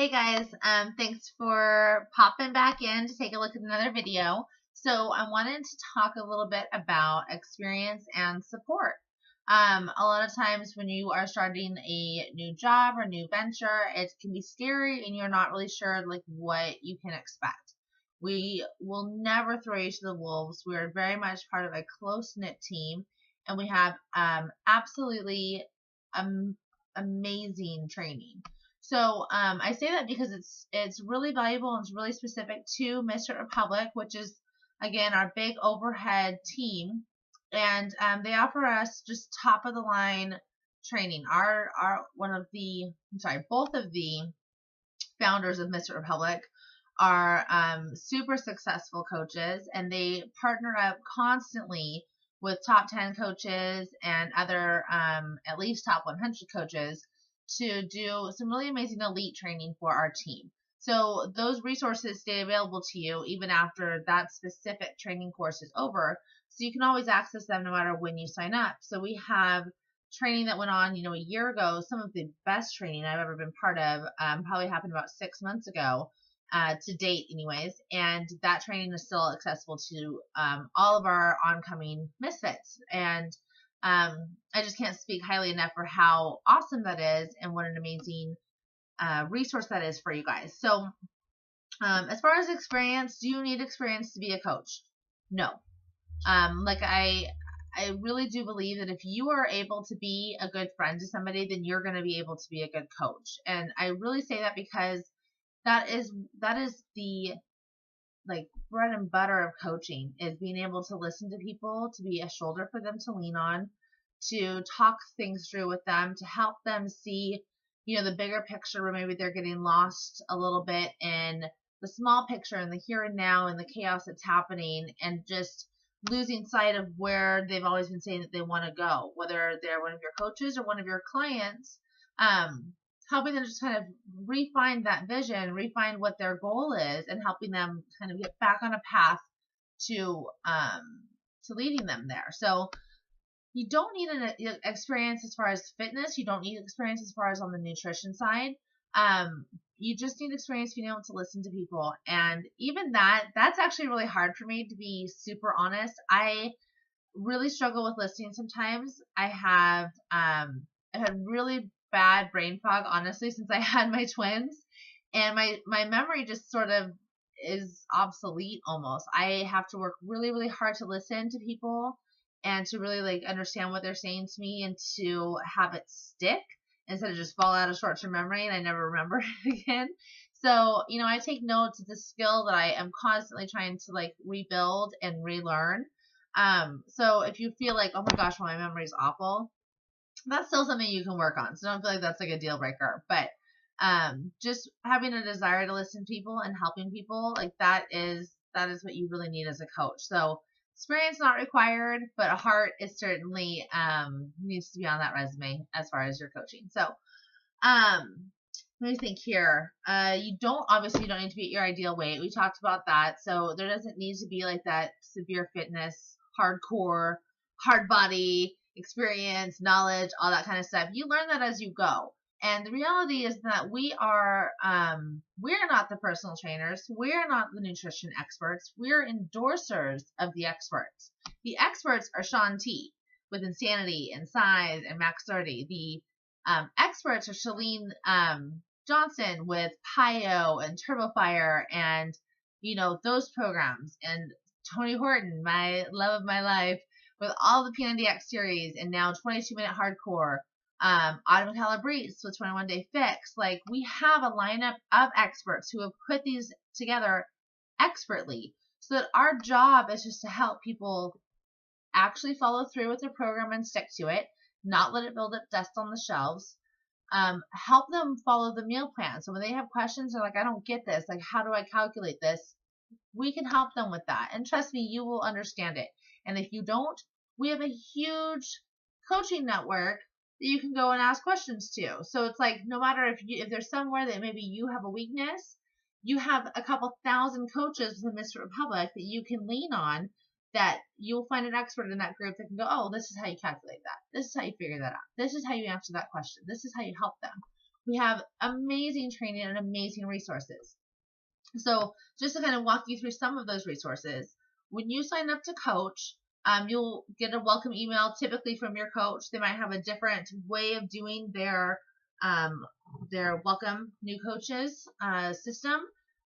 Hey guys, thanks for popping back in to take a look at another video. So I wanted to talk a little bit about experience and support. A lot of times when you are starting a new job or new venture, it can be scary and you're not really sure like what you can expect. We will never throw you to the wolves. We are very much part of a close-knit team, and we have absolutely amazing training. So I say that because it's really valuable and it's really specific to Mr. Republic, which is again our big overhead team, and they offer us just top of the line training. Both of the founders of Mr. Republic are super successful coaches, and they partner up constantly with top 10 coaches and other at least top 100 coaches to do some really amazing elite training for our team. So those resources stay available to you even after that specific training course is over. So you can always access them no matter when you sign up. So we have training that went on, a year ago. Some of the best training I've ever been part of probably happened about 6 months ago, to date anyways. And that training is still accessible to all of our oncoming misfits. And I just can't speak highly enough for how awesome that is and what an amazing resource that is for you guys. So as far as experience, do you need experience to be a coach? No. I really do believe that if you are able to be a good friend to somebody, then you're going to be able to be a good coach. And I really say that because that is the like bread and butter of coaching, is being able to listen to people, to be a shoulder for them to lean on, to talk things through with them, to help them see, the bigger picture where maybe they're getting lost a little bit in the small picture and the here and now and the chaos that's happening, and just losing sight of where they've always been saying that they want to go, whether they're one of your coaches or one of your clients. Helping them just kind of refine that vision, refine what their goal is, and helping them kind of get back on a path to leading them there. So you don't need an experience as far as fitness. You don't need experience as far as on the nutrition side. You just need experience being able to listen to people. And even that's actually really hard for me, to be super honest. I really struggle with listening sometimes. I've had really bad brain fog, honestly, since I had my twins, and my memory just sort of is obsolete almost. I have to work really, really hard to listen to people and to really like understand what they're saying to me and to have it stick instead of just fall out of short-term memory and I never remember it again. So, I take notes. It's a skill that I am constantly trying to like rebuild and relearn. So if you feel like, oh my gosh, well, my memory is awful, that's still something you can work on. So don't feel like that's like a deal breaker. But just having a desire to listen to people and helping people, like that is what you really need as a coach. So experience not required, but a heart is certainly needs to be on that resume as far as your coaching. So let me think here. You don't need to be at your ideal weight. We talked about that. So there doesn't need to be like that severe fitness, hardcore, hard body experience, knowledge, all that kind of stuff. You learn that as you go. And the reality is that we're not the personal trainers. We're not the nutrition experts. We're endorsers of the experts. The experts are Shaun T with Insanity and Size and Max 30. The experts are Shalene Johnson with PIO and TurboFire and, those programs. And Tony Horton, my love of my life, with all the P90X series and now 22-minute hardcore. Autumn Calabrese with 21 Day Fix. Like, we have a lineup of experts who have put these together expertly, so that our job is just to help people actually follow through with their program and stick to it, not let it build up dust on the shelves. Help them follow the meal plan. So when they have questions, they're like, I don't get this. Like, how do I calculate this? We can help them with that. And trust me, you will understand it. And if you don't, we have a huge coaching network that you can go and ask questions to. So it's like, no matter if there's somewhere that maybe you have a weakness, you have a couple thousand coaches within Mr. Republic that you can lean on, that you'll find an expert in that group that can go, oh, this is how you calculate that. This is how you figure that out. This is how you answer that question. This is how you help them. We have amazing training and amazing resources. So just to kind of walk you through some of those resources, when you sign up to coach, you'll get a welcome email typically from your coach. They might have a different way of doing their welcome new coaches system,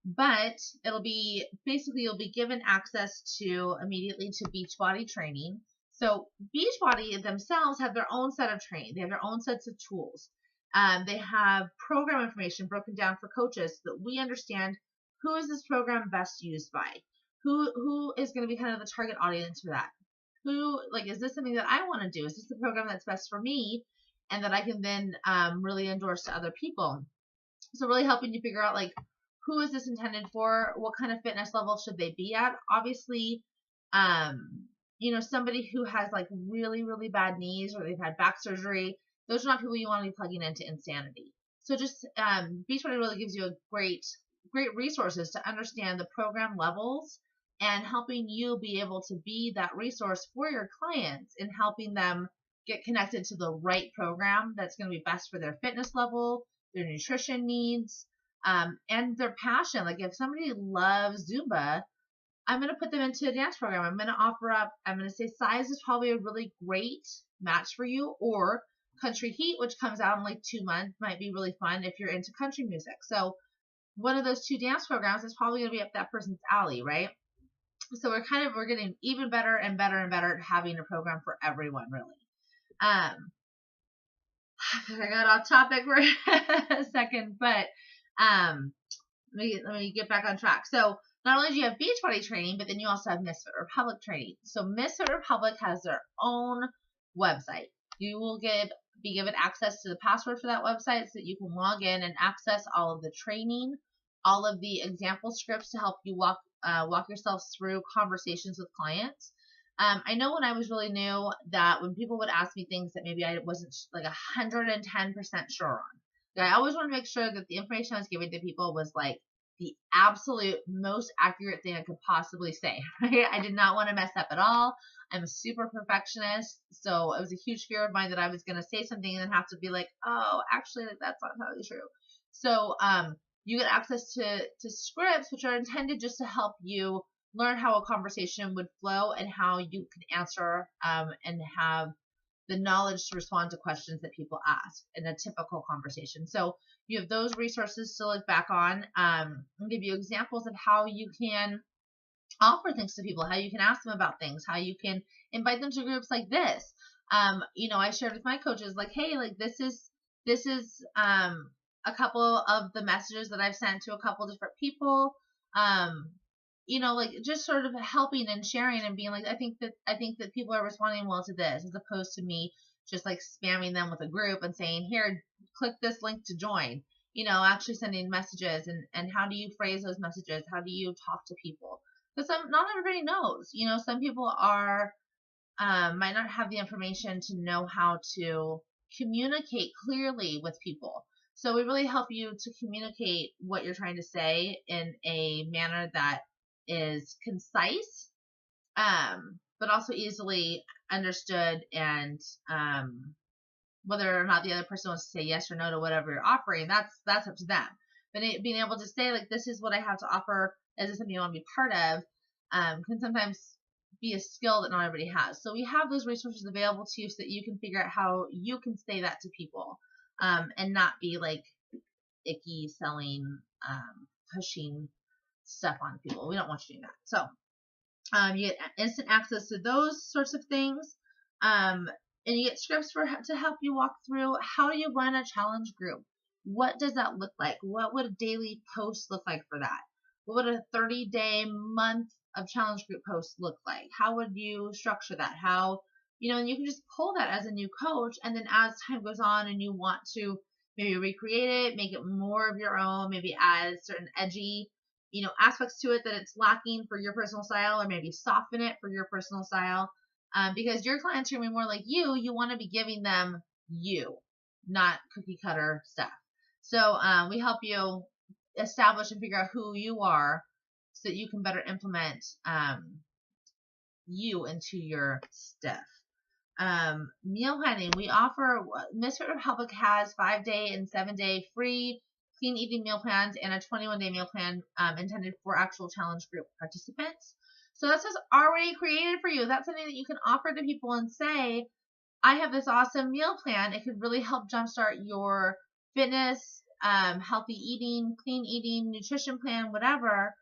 but it'll be basically you'll be given access to immediately to Beachbody training. So Beachbody themselves have their own set of training. They have their own sets of tools. They have program information broken down for coaches so that we understand who is this program best used by, who is going to be kind of the target audience for that, who, like, is this something that I want to do, is this the program that's best for me and that I can then really endorse to other people. So really helping you figure out, like, who is this intended for, what kind of fitness level should they be at. Obviously, somebody who has like really, really bad knees or they've had back surgery, those are not people you want to be plugging into Insanity. So just Beachbody really gives you a great resources to understand the program levels and helping you be able to be that resource for your clients and helping them get connected to the right program that's going to be best for their fitness level, their nutrition needs, and their passion. Like if somebody loves Zumba, I'm going to put them into a dance program. I'm going to say size is probably a really great match for you, or Country Heat, which comes out in like 2 months, might be really fun if you're into country music. So one of those 2 dance programs is probably going to be up that person's alley, right? So we're getting even better and better and better at having a program for everyone, really. I got off topic for a second, but let me get back on track. So not only do you have Beachbody training, but then you also have Misfit Republic training. So Misfit Republic has their own website. You will be given access to the password for that website so that you can log in and access all of the training, all of the example scripts to help you walk yourselves through conversations with clients. I know when I was really new that when people would ask me things that maybe I wasn't like 110% sure on, I always want to make sure that the information I was giving to people was like the absolute most accurate thing I could possibly say. Right? I did not want to mess up at all. I'm a super perfectionist, so it was a huge fear of mine that I was going to say something and then have to be like, oh, actually, that's not totally true. So you get access to scripts, which are intended just to help you learn how a conversation would flow and how you can answer and have the knowledge to respond to questions that people ask in a typical conversation. So you have those resources to look back on and give you examples of how you can offer things to people, how you can ask them about things, how you can invite them to groups like this. I shared with my coaches, like, hey, like this is a couple of the messages that I've sent to a couple different people. Like just sort of helping and sharing and being like, I think that people are responding well to this, as opposed to me just like spamming them with a group and saying, here, click this link to join. Actually sending messages and how do you phrase those messages? How do you talk to people? Because not everybody knows. Some people might not have the information to know how to communicate clearly with people. So we really help you to communicate what you're trying to say in a manner that is concise, but also easily understood, and whether or not the other person wants to say yes or no to whatever you're offering, that's up to them. But being able to say, like, this is what I have to offer, is this something you want to be part of, can sometimes be a skill that not everybody has. So we have those resources available to you so that you can figure out how you can say that to people, and not be like icky selling, pushing stuff on people. We don't want you doing that. So you get instant access to those sorts of things, and you get scripts to help you walk through how do you run a challenge group. What does that look like? What would a daily post look like for that? What would a 30-day month of challenge group posts look like? How would you structure that? How, and you can just pull that as a new coach, and then as time goes on and you want to maybe recreate it, make it more of your own, maybe add certain edgy, aspects to it that it's lacking for your personal style, or maybe soften it for your personal style. Because your clients are going to be more like you want to be giving them you, not cookie cutter stuff. So we help you establish and figure out who you are so that you can better implement you into your stuff. Meal planning. We offer, Misfit Republic has 5-day and 7-day free clean eating meal plans and a 21-day meal plan intended for actual challenge group participants. So that's just already created for you. That's something that you can offer to people and say, I have this awesome meal plan. It could really help jumpstart your fitness, healthy eating, clean eating, nutrition plan, whatever.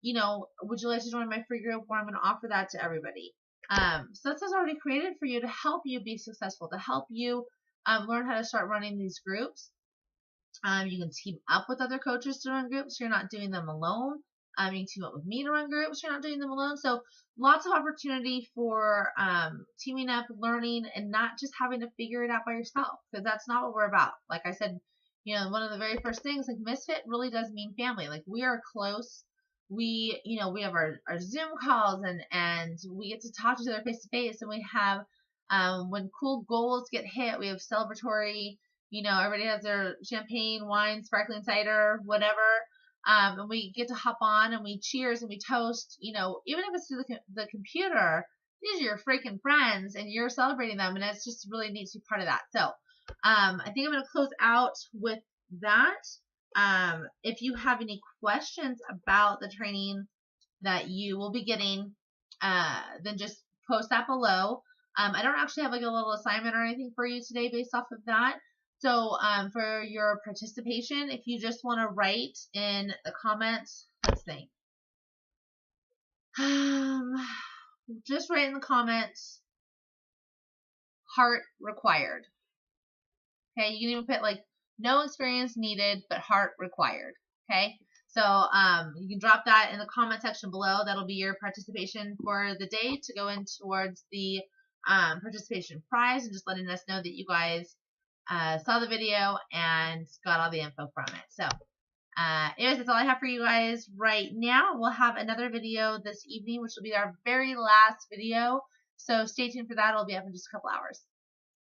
Would you like to join my free group where I'm going to offer that to everybody? So that's already created for you to help you be successful, to help you learn how to start running these groups. You can team up with other coaches to run groups. So you're not doing them alone. You can team up with me to run groups. You're not doing them alone. So lots of opportunity for teaming up, learning, and not just having to figure it out by yourself, because that's not what we're about. Like I said, one of the very first things, like Misfit really does mean family. Like we are close. We have our Zoom calls and we get to talk to each other face to face, and we have when cool goals get hit, we have celebratory. Everybody has their champagne, wine, sparkling cider, whatever. And we get to hop on and we cheers and we toast, even if it's through the computer, these are your freaking friends and you're celebrating them. And it's just really neat to be part of that. So, I think I'm going to close out with that. If you have any questions about the training that you will be getting, then just post that below. I don't actually have like a little assignment or anything for you today based off of that. So for your participation, if you just want to write in the comments, let's think. Just write in the comments, heart required. Okay, you can even put like no experience needed, but heart required. Okay, so you can drop that in the comment section below. That'll be your participation for the day to go in towards the participation prize, and just letting us know that you guys saw the video and got all the info from it. So anyways, that's all I have for you guys right now. We'll have another video this evening, which will be our very last video. So stay tuned for that. It'll be up in just a couple hours.